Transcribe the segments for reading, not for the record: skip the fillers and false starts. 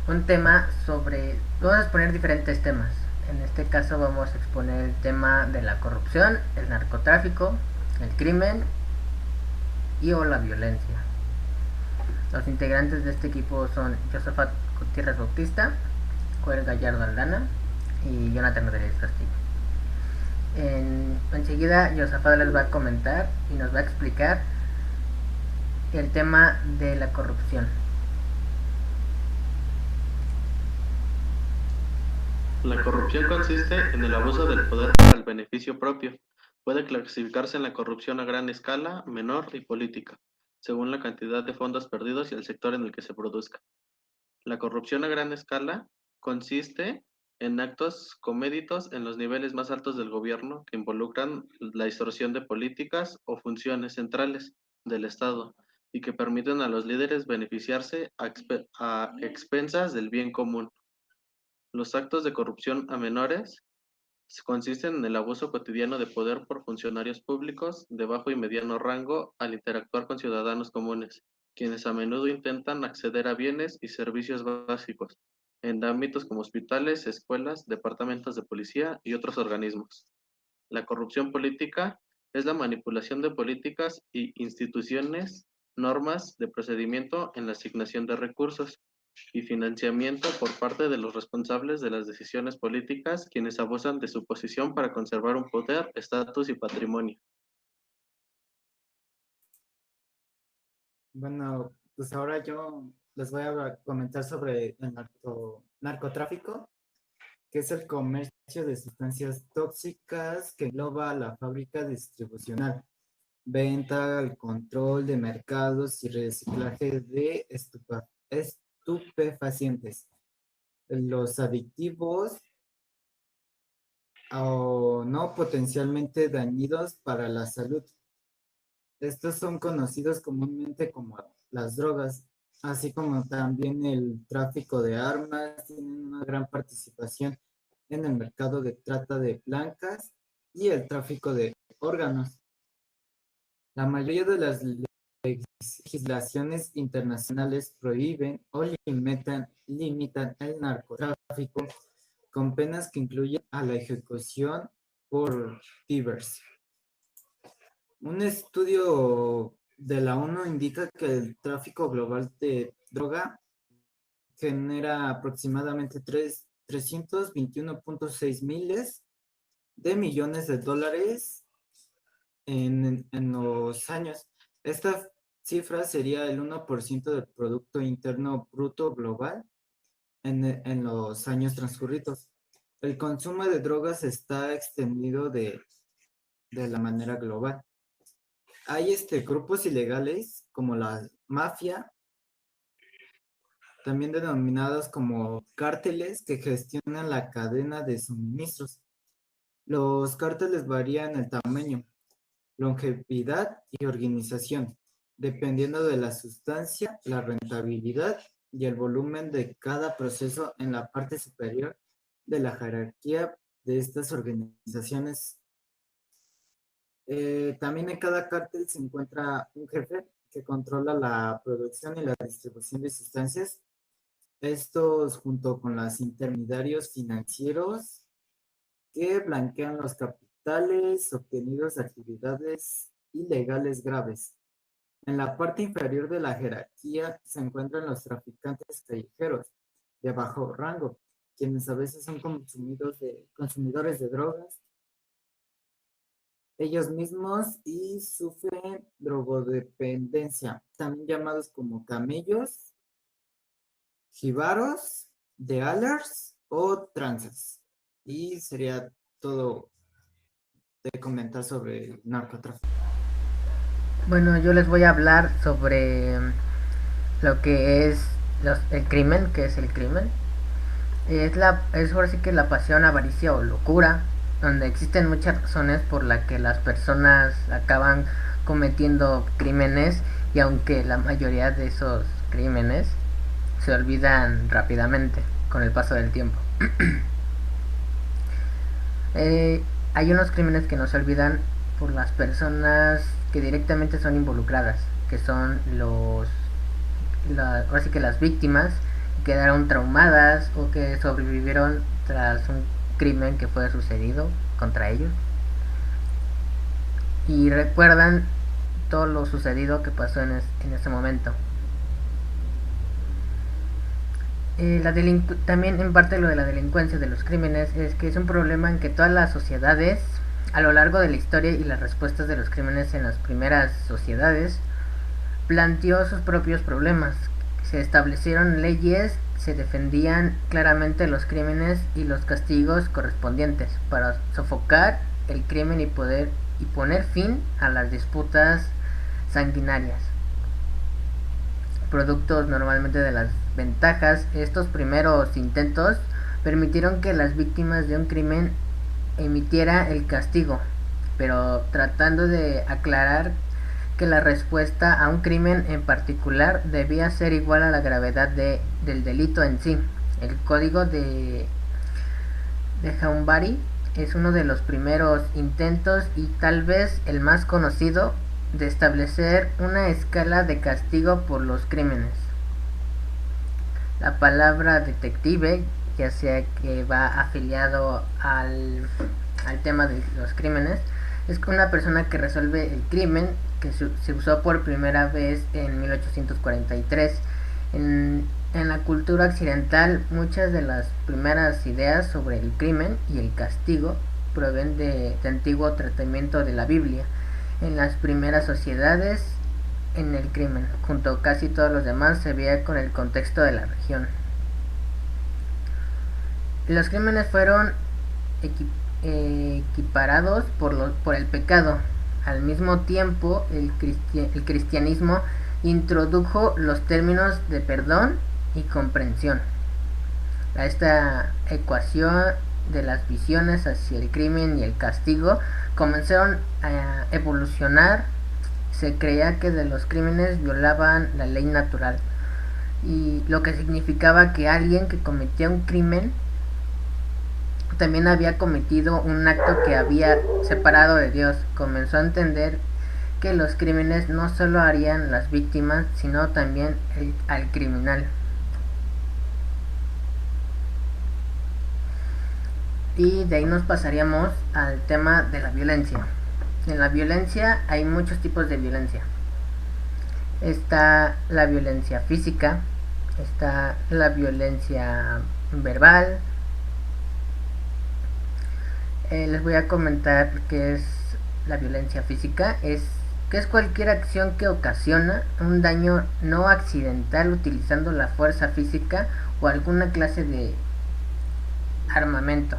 un tema sobre... Vamos a exponer diferentes temas. En este caso vamos a exponer el tema de la corrupción, el narcotráfico, el crimen y o la violencia. Los integrantes de este equipo son Josafat Gutiérrez Bautista, Joel Gallardo Aldana y Jonathan Rodríguez Castillo. Enseguida Josafat les va a comentar y nos va a explicar el tema de la corrupción. La corrupción consiste en el abuso del poder para el beneficio propio. Puede clasificarse en la corrupción a gran escala, menor y política, según la cantidad de fondos perdidos y el sector en el que se produzca. La corrupción a gran escala consiste en actos coméditos en los niveles más altos del gobierno que involucran la distorsión de políticas o funciones centrales del Estado y que permiten a los líderes beneficiarse a expensas del bien común. Los actos de corrupción a menores consisten en el abuso cotidiano de poder por funcionarios públicos de bajo y mediano rango al interactuar con ciudadanos comunes, quienes a menudo intentan acceder a bienes y servicios básicos en ámbitos como hospitales, escuelas, departamentos de policía y otros organismos. La corrupción política es la manipulación de políticas y instituciones, normas de procedimiento en la asignación de recursos y financiamiento por parte de los responsables de las decisiones políticas, quienes abusan de su posición para conservar un poder, estatus y patrimonio. Bueno, pues ahora yo les voy a comentar sobre el narcotráfico, que es el comercio de sustancias tóxicas que engloba la fábrica distribucional, venta, el control de mercados y reciclaje de estupefacientes. Los adictivos o no potencialmente dañinos para la salud. Estos son conocidos comúnmente como las drogas, así como también el tráfico de armas, tienen una gran participación en el mercado de trata de blancas y el tráfico de órganos. La mayoría de las legislaciones internacionales prohíben o limitan el narcotráfico con penas que incluyen a la ejecución por divers. Un estudio de la ONU indica que el tráfico global de droga genera aproximadamente 321.6 miles de millones de dólares en los años. Esta cifra sería el 1% del Producto Interno Bruto Global en los años transcurridos. El consumo de drogas está extendido de la manera global. Hay grupos ilegales como la mafia, también denominados como cárteles, que gestionan la cadena de suministros. Los cárteles varían en tamaño, longevidad y organización, dependiendo de la sustancia, la rentabilidad y el volumen de cada proceso en la parte superior de la jerarquía de estas organizaciones. También en cada cártel se encuentra un jefe que controla la producción y la distribución de sustancias. Estos junto con los intermediarios financieros que blanquean los capitales obtenidos de actividades ilegales graves. En la parte inferior de la jerarquía se encuentran los traficantes callejeros de bajo rango, quienes a veces son consumidores de drogas ellos mismos y sufren drogodependencia, también llamados como camellos, jíbaros, dealers o tranzas. Y sería todo de comentar sobre el narcotráfico. Bueno, yo les voy a hablar sobre lo que es el crimen, que es el crimen. Es ahora sí que la pasión, avaricia o locura, donde existen muchas razones por las que las personas acaban cometiendo crímenes y aunque la mayoría de esos crímenes se olvidan rápidamente con el paso del tiempo. Hay unos crímenes que no se olvidan por las personas que directamente son involucradas, que son ahora sí que las víctimas, quedaron traumadas o que sobrevivieron tras un crimen que fue sucedido contra ellos y recuerdan todo lo sucedido que pasó en ese momento. También en parte lo de la delincuencia de los crímenes es que es un problema en que todas las sociedades a lo largo de la historia y las respuestas de los crímenes en las primeras sociedades planteó sus propios problemas. Se establecieron leyes, se defendían claramente los crímenes y los castigos correspondientes para sofocar el crimen y poner fin a las disputas sanguinarias. Productos normalmente de las ventajas, estos primeros intentos permitieron que las víctimas de un crimen emitiera el castigo, pero tratando de aclarar que la respuesta a un crimen en particular debía ser igual a la gravedad del delito en sí. El código de Hammurabi es uno de los primeros intentos y tal vez el más conocido de establecer una escala de castigo por los crímenes. La palabra detective, ya sea que va afiliado al tema de los crímenes, es una persona que resuelve el crimen que se usó por primera vez en 1843. En la cultura occidental, muchas de las primeras ideas sobre el crimen y el castigo provienen de antiguo tratamiento de la Biblia. En las primeras sociedades, en el crimen, junto a casi todos los demás, se veía con el contexto de la región. Los crímenes fueron equiparados por el pecado. Al mismo tiempo, el cristianismo introdujo los términos de perdón y comprensión. Esta ecuación de las visiones hacia el crimen y el castigo comenzaron a evolucionar. Se creía que de los crímenes violaban la ley natural, y lo que significaba que alguien que cometía un crimen también había cometido un acto que había separado de Dios. Comenzó a entender que los crímenes no solo harían las víctimas, sino también al criminal. Y de ahí nos pasaríamos al tema de la violencia. En la violencia hay muchos tipos de violencia. Está la violencia física, está la violencia verbal. Les voy a comentar qué es la violencia física. Que es cualquier acción que ocasiona un daño no accidental utilizando la fuerza física o alguna clase de armamento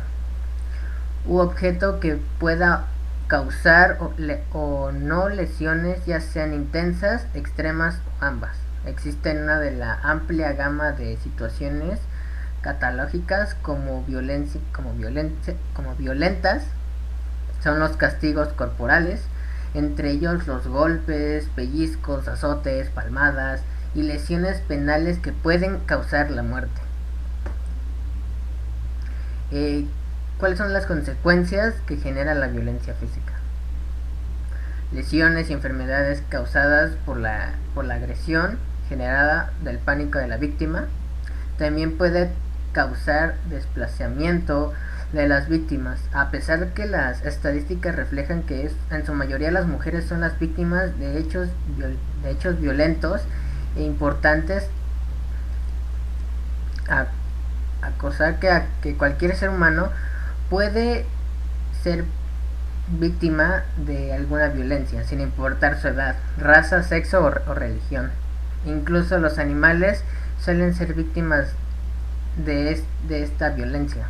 u objeto que pueda causar o no lesiones, ya sean intensas, extremas o ambas. Existen una de la amplia gama de situaciones catalógicas como violentas. Son los castigos corporales, entre ellos los golpes, pellizcos, azotes, palmadas y lesiones penales que pueden causar la muerte. ¿Cuáles son las consecuencias que genera la violencia física? Lesiones y enfermedades causadas por la agresión generada del pánico de la víctima. También puede causar desplazamiento de las víctimas, a pesar de que las estadísticas reflejan que en su mayoría las mujeres son las víctimas de hechos violentos e importantes. Acosar que cualquier ser humano puede ser víctima de alguna violencia, sin importar su edad, raza, sexo o religión. Incluso los animales suelen ser víctimas de esta violencia.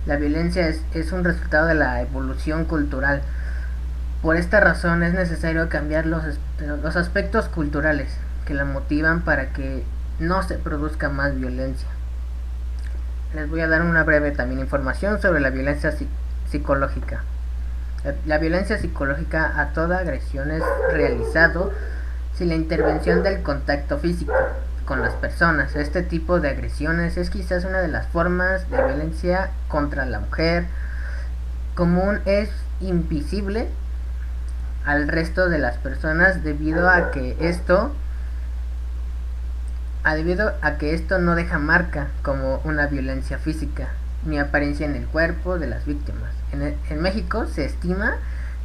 La violencia es un resultado de la evolución cultural. Por esta razón es necesario cambiar los aspectos culturales que la motivan para que no se produzca más violencia. Les voy a dar una breve también información sobre la violencia psicológica. La violencia psicológica a toda agresión es realizado sin la intervención del contacto físico con las personas. Este tipo de agresiones es quizás una de las formas de violencia contra la mujer común. Es invisible al resto de las personas debido a que esto debido a que esto no deja marca como una violencia física ni apariencia en el cuerpo de las víctimas. En México se estima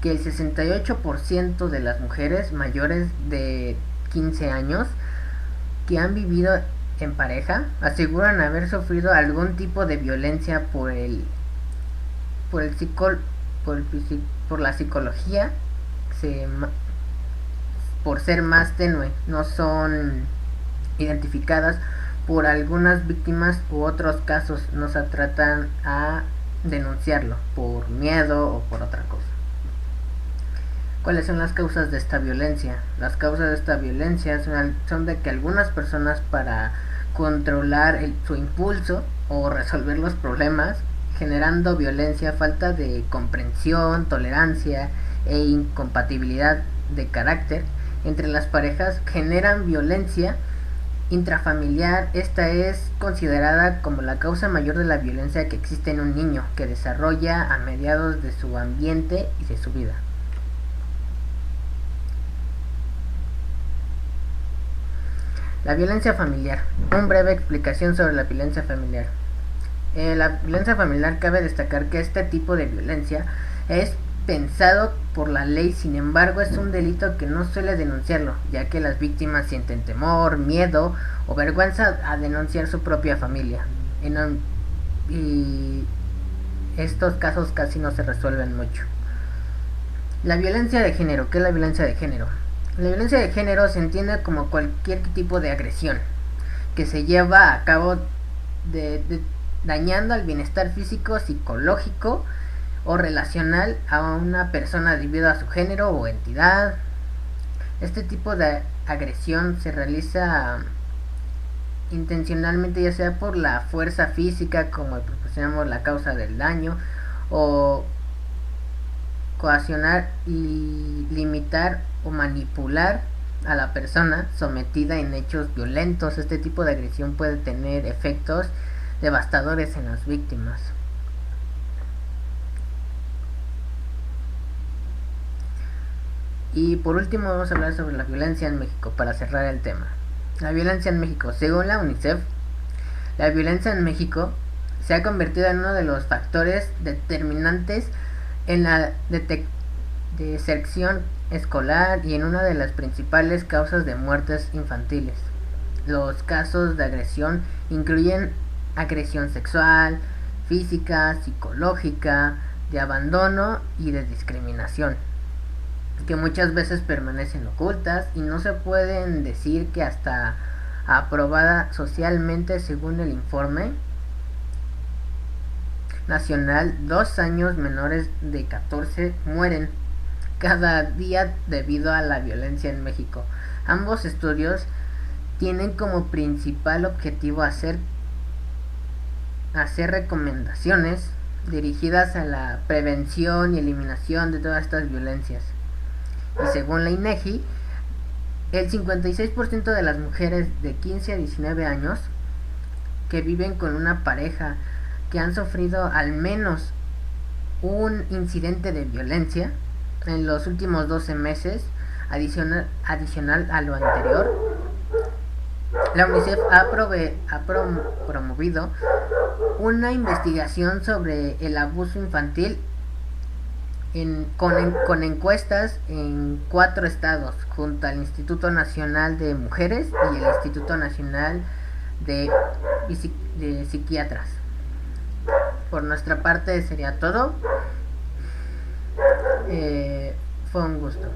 que el 68% de las mujeres mayores de 15 años que han vivido en pareja aseguran haber sufrido algún tipo de violencia por el psicol, por la psicología, se, por ser más tenue, no son identificadas por algunas víctimas u otros casos no se tratan a denunciarlo por miedo o por otra cosa. ¿Cuáles son las causas de esta violencia? Las causas de esta violencia son de que algunas personas, para controlar su impulso o resolver los problemas, generando violencia, falta de comprensión, tolerancia e incompatibilidad de carácter entre las parejas, generan violencia intrafamiliar. Esta es considerada como la causa mayor de la violencia que existe en un niño, que desarrolla a mediados de su ambiente y de su vida. La violencia familiar. Una breve explicación sobre la violencia familiar. La violencia familiar, cabe destacar que este tipo de violencia es pensado por la ley, sin embargo es un delito que no suele denunciarlo, ya que las víctimas sienten temor, miedo o vergüenza a denunciar su propia familia. Y estos casos casi no se resuelven mucho. La violencia de género. ¿Qué es la violencia de género? La violencia de género se entiende como cualquier tipo de agresión que se lleva a cabo dañando al bienestar físico, psicológico o relacional a una persona debido a su género o entidad. Este tipo de agresión se realiza intencionalmente, ya sea por la fuerza física, como proporcionamos la causa del daño, o coaccionar y limitar o manipular a la persona sometida en hechos violentos. Este tipo de agresión puede tener efectos devastadores en las víctimas. Y por último vamos a hablar sobre la violencia en México para cerrar el tema. La violencia en México. Según la UNICEF, la violencia en México se ha convertido en uno de los factores determinantes en la deserción escolar y en una de las principales causas de muertes infantiles. Los casos de agresión incluyen agresión sexual, física, psicológica, de abandono y de discriminación, que muchas veces permanecen ocultas y no se pueden decir que hasta aprobada socialmente. Según el informe nacional, 2 años menores de 14 mueren cada día debido a la violencia en México. Ambos estudios tienen como principal objetivo hacer recomendaciones dirigidas a la prevención y eliminación de todas estas violencias. Y según la INEGI, el 56% de las mujeres de 15 a 19 años que viven con una pareja que han sufrido al menos un incidente de violencia en los últimos 12 meses, adicional a lo anterior, la UNICEF ha promovido una investigación sobre el abuso infantil con encuestas en 4 estados, junto al Instituto Nacional de Mujeres y el Instituto Nacional de Psiquiatras. Por nuestra parte sería todo. Fue un gusto.